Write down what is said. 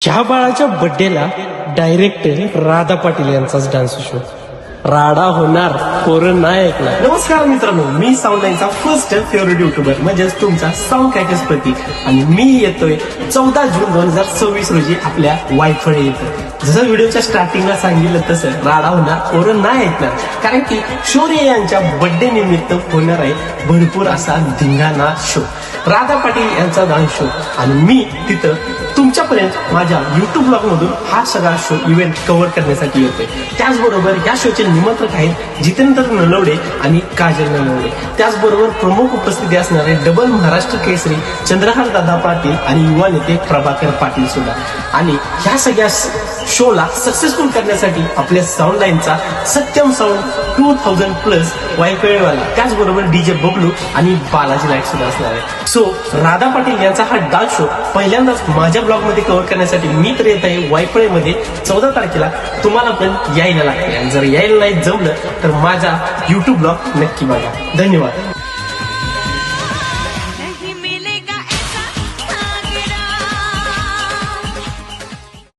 ह्या बाळाच्या बर्थडेला डायरेक्टर राधा पाटील यांचाच डान्स शो. राडा होणार, पोरं नाही ऐकणार. नमस्कार मित्रांनो, मी साऊंडलाईनचा फर्स्ट फेवरेट युट्यूबर म्हणजेच तुमचा साऊंड कॅकेस प्रतीक आणि मी येतोय 14 जून 2026 रोजी आपल्या वायफळे येतोय. जसं व्हिडिओच्या स्टार्टिंगला सांगितलं तसं राडा होणार, पोरं नाही ऐकणार. कारण की शौर्य यांच्या बर्थडे निमित्त होणार आहे भरपूर असा धिंगाणा शो, राधा पाटील यांचा डान्स शो. आणि मी तिथं तुमच्यापर्यंत माझ्या युट्यूब ब्लॉग मधून हा सगळा शो इव्हेंट कव्हर करण्यासाठी येतोय. त्याचबरोबर या शोचे निमंत्रक आहेत जितेंद्र नलवडे आणि काजल नलवडे. त्याचबरोबर प्रमुख उपस्थिती असणारे डबल महाराष्ट्र केसरी चंद्रहार दादा पाटील आणि युवा नेते प्रभाकर पाटील सुद्धा. आणि ह्या सगळ्या शोला सक्सेसफुल करण्यासाठी आपल्या साऊंड लाईनचा सत्यम साऊंड 2000+ वायकळेवाला, त्याचबरोबर डीजे बबलू आणि बालाजी लाईट सुद्धा असणार आहे. सो राधा पाटील यांचा हा डान्स शो पहिल्यांदाच माझ्या ब्लॉग मध्ये कव्हर करण्यासाठी मी तर येत आहे वायफळेमध्ये 14 तारखेला. तुम्हाला पण यायला लागते आणि जर यायला नाही जमलं तर माझा युट्यूब ब्लॉग नक्की बघा. धन्यवाद.